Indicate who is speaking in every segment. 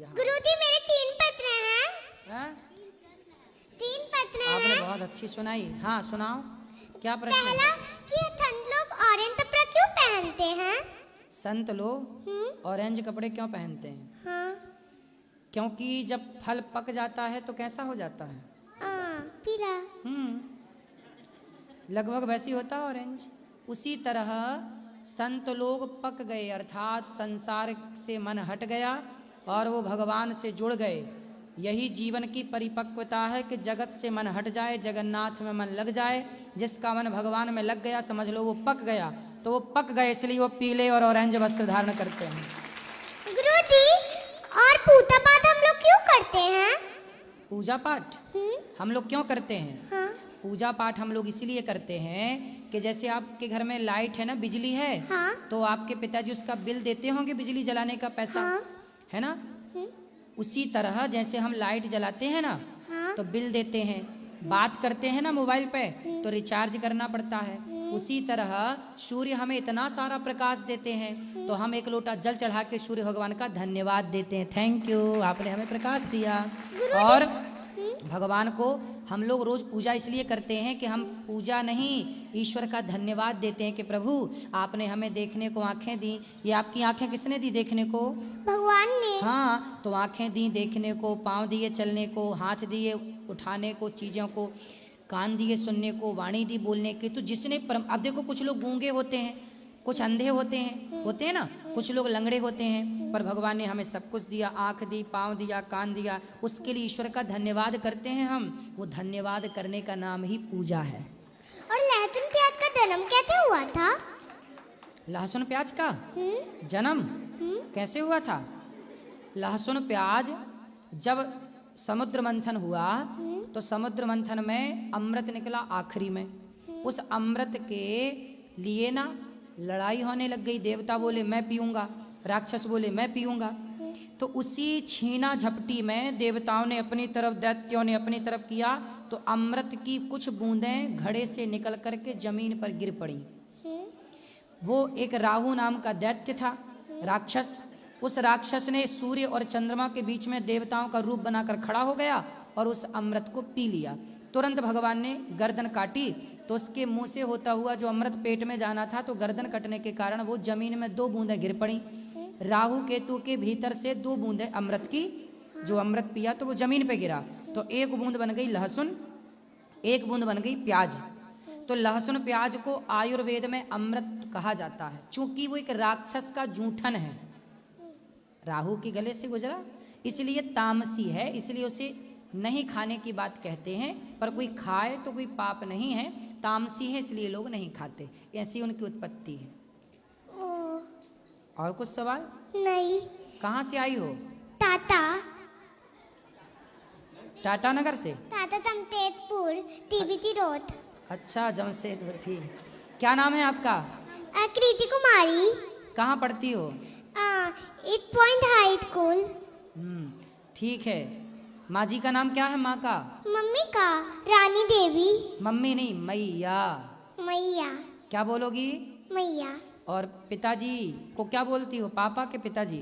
Speaker 1: गुरुजी मेरे 3 पत्र हैं।
Speaker 2: हाँ?
Speaker 1: 3 पत्र हैं।
Speaker 2: आपने बहुत अच्छी सुनाई। हाँ सुनाओ, क्या प्रश्न है?
Speaker 1: पहला कि संत लोग ऑरेंज कपड़ा क्यों पहनते हैं?
Speaker 2: संत लोग ऑरेंज कपड़े क्यों पहनते हैं?
Speaker 1: हाँ।
Speaker 2: क्योंकि जब फल पक जाता है तो कैसा हो जाता है?
Speaker 1: पीला।
Speaker 2: लगभग वैसी होता है ऑरेंज। उसी तरह संत लोग पक गए, अर्थात संसार से मन हट गया और वो भगवान से जुड़ गए। यही जीवन की परिपक्वता है कि जगत से मन हट जाए, जगन्नाथ में मन लग जाए। जिसका मन भगवान में लग गया समझ लो वो पक गया। तो वो पक गए इसलिए वो पीले और ऑरेंज वस्त्र धारण करते हैं।
Speaker 1: गुरुजी और पूजा पाठ हम लोग क्यों करते हैं?
Speaker 2: पूजा पाठ हम लोग क्यों करते हैं?
Speaker 1: हाँ।
Speaker 2: पूजा पाठ हम लोग इसलिए करते हैं कि जैसे आपके घर में लाइट है ना, बिजली है।
Speaker 1: हाँ।
Speaker 2: तो आपके पिताजी उसका बिल देते होंगे, बिजली जलाने का पैसा।
Speaker 1: हाँ।
Speaker 2: है ना? उसी तरह जैसे हम लाइट जलाते हैं ना,
Speaker 1: हाँ।
Speaker 2: तो बिल देते हैं। बात करते हैं ना मोबाइल पे तो रिचार्ज करना पड़ता है। उसी तरह सूर्य हमें इतना सारा प्रकाश देते हैं तो हम एक लोटा जल चढ़ा के सूर्य भगवान का धन्यवाद देते हैं। थैंक यू, आपने हमें प्रकाश दिया। और भगवान को हम लोग रोज पूजा इसलिए करते हैं कि हम पूजा नहीं, ईश्वर का धन्यवाद देते हैं कि प्रभु आपने हमें देखने को आंखें दी। ये आपकी आंखें किसने दी देखने को?
Speaker 1: भगवान ने।
Speaker 2: हाँ, तो आंखें दी देखने को, पाँव दिए चलने को, हाथ दिए उठाने को चीज़ों को, कान दिए सुनने को, वाणी दी बोलने की। तो जिसने अब देखो कुछ लोग गूंगे होते हैं, कुछ अंधे होते हैं ना, कुछ लोग लंगड़े होते हैं, पर भगवान ने हमें सब कुछ दिया। आँख दी, पाँव दिया, कान दिया, उसके लिए ईश्वर का धन्यवाद करते हैं हम। वो धन्यवाद करने का नाम ही पूजा है।
Speaker 1: और लहसुन प्याज का जन्म कैसे हुआ था?
Speaker 2: लहसुन प्याज का जन्म कैसे हुआ था? लहसुन प्याज जब समुद्र मंथन हुआ तो समुद्र मंथन में अमृत निकला आखिरी में। उस अमृत के लिए ना लड़ाई होने लग गई। देवता बोले मैं पीऊंगा, राक्षस बोले मैं पीऊंगा। तो उसी छीना झपटी में देवताओं ने अपनी तरफ, दैत्यों ने अपनी तरफ किया तो अमृत की कुछ बूंदें घड़े से निकल करके जमीन पर गिर पड़ी। वो एक राहु नाम का दैत्य था, राक्षस। उस राक्षस ने सूर्य और चंद्रमा के बीच में देवताओं का रूप बनाकर खड़ा हो गया और उस अमृत को पी लिया। तुरंत भगवान ने गर्दन काटी तो उसके मुंह से होता हुआ जो अमृत पेट में जाना था, तो गर्दन कटने के कारण वो जमीन में 2 बूंदें गिर पड़ी। राहु केतु के भीतर से 2 बूंदें अमृत की, जो अमृत पिया तो वो जमीन पे गिरा। तो 1 बूंद बन गई लहसुन, 1 बूंद बन गई प्याज। तो लहसुन प्याज को आयुर्वेद में अमृत कहा जाता है, चूंकि वो एक राक्षस का जूठन है, राहु के गले से गुजरा, इसलिए तामसी है, इसलिए उसे नहीं खाने की बात कहते हैं। पर कोई खाए तो कोई पाप नहीं है, तामसी है इसलिए लोग नहीं खाते। ऐसी उनकी उत्पत्ति है। और कुछ सवाल? नहीं। कहाँ से आई हो? टाटा नगर से?
Speaker 1: Tata Jamshedpur, TBT road.
Speaker 2: अच्छा, जमशेदपुर, ठीक। क्या नाम है आपका?
Speaker 1: कृति कुमारी।
Speaker 2: कहाँ पढ़ती हो?
Speaker 1: 8 पॉइंट हाई स्कूल।
Speaker 2: ठीक है। माँ जी का नाम क्या है? माँ का?
Speaker 1: मम्मी का रानी देवी।
Speaker 2: मम्मी नहीं, मैया।
Speaker 1: मैया।
Speaker 2: क्या बोलोगी?
Speaker 1: मैया।
Speaker 2: और पिताजी को क्या बोलती हो? पापा के पिताजी?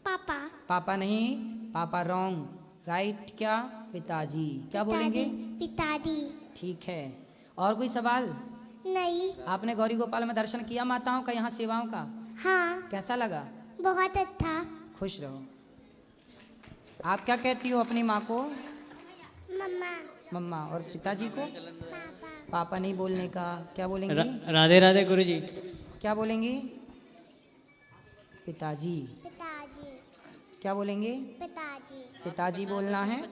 Speaker 1: पापा।
Speaker 2: पापा नहीं, पापा रॉन्ग, राइट। क्या? पिताजी। क्या बोलेंगे?
Speaker 1: पिताजी।
Speaker 2: ठीक है। और कोई सवाल?
Speaker 1: नहीं।
Speaker 2: आपने गौरी गोपाल में दर्शन किया माताओं का, यहाँ सेवाओं का?
Speaker 1: हाँ।
Speaker 2: कैसा लगा?
Speaker 1: बहुत अच्छा।
Speaker 2: खुश रहो। आप क्या कहती हो अपनी माँ को?
Speaker 1: मम्मा।
Speaker 2: मम्मा। और पिताजी को? पापा नहीं बोलने का, क्या बोलेंगी?
Speaker 3: राधे राधे गुरुजी।
Speaker 2: क्या बोलेंगी? पिताजी।
Speaker 1: पिताजी।
Speaker 2: क्या बोलेंगे?
Speaker 1: पिताजी।
Speaker 2: पिताजी बोलना है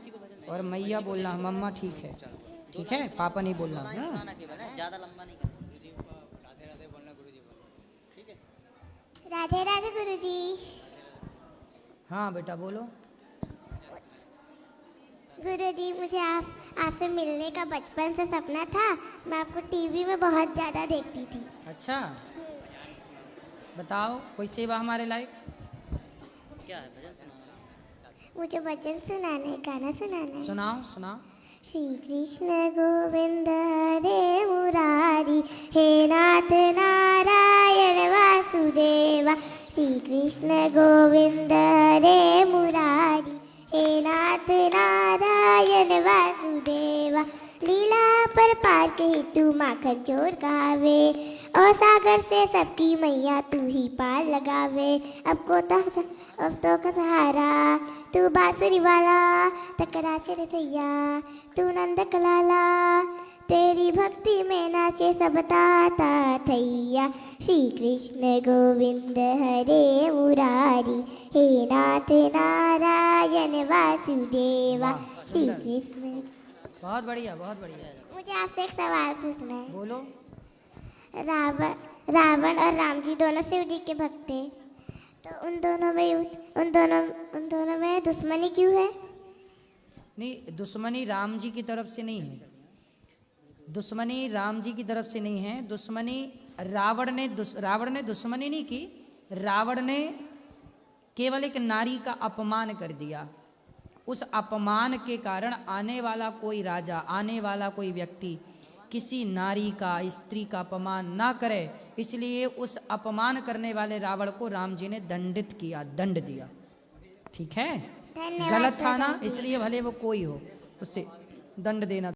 Speaker 2: और मैया बोलना है। मम्मा ठीक है, ठीक है, पापा नहीं बोलना।
Speaker 4: ज्यादा लंबा नहीं करना।
Speaker 1: राधे राधे गुरुजी।
Speaker 2: हाँ बेटा बोलो।
Speaker 1: गुरुजी, मुझे आपसे मिलने का बचपन से सपना था। मैं आपको टीवी में बहुत ज़्यादा देखती थी।
Speaker 2: अच्छा, बताओ कोई सेवा हमारे लायक?
Speaker 4: क्या है? भजन सुनाना।
Speaker 1: मुझे भजन सुनाना है, गाना सुनाना है।
Speaker 2: सुनाओ सुनाओ।
Speaker 1: श्री कृष्ण गोविंद हरे मुरारी, हे नाथ नारायण वासुदेवा। श्री कृष्ण गोविंद हरे मुरारी, नारायण वासुदेवा। लीला पर पार कही तू माखन चोर कहावे, और सागर से सबकी मैया तू ही पार लगावे। अब तो का सहारा तू बांसुरी वाला, टकरा चढ़ सैया तू नंद कलाला। तेरी भक्ति में नाचे सब ताता थैया, श्री कृष्ण गोविंद हरे मुरारी। हे नाथ नारायण वासुदेवा, श्री कृष्ण।
Speaker 2: बहुत बढ़िया, बहुत बढ़िया।
Speaker 1: मुझे आपसे एक सवाल पूछना है।
Speaker 2: बोलो।
Speaker 1: रावण और राम जी दोनों शिव जी के भक्त थे, तो उन दोनों में दुश्मनी क्यों है?
Speaker 2: नहीं, दुश्मनी राम जी की तरफ से नहीं है। दुश्मनी राम जी की तरफ से नहीं है। दुश्मनी रावण ने दुश्मनी नहीं की। रावण ने केवल एक नारी का अपमान कर दिया। उस अपमान के कारण आने वाला कोई राजा, आने वाला कोई व्यक्ति किसी नारी का, स्त्री का अपमान ना करे, इसलिए उस अपमान करने वाले रावण को राम जी ने दंडित किया, दंड दिया। ठीक है,
Speaker 1: धन्यवाद
Speaker 2: गलत था ना,
Speaker 1: प्रधान जी।
Speaker 2: इसलिए भले वो कोई हो, उससे दंड देना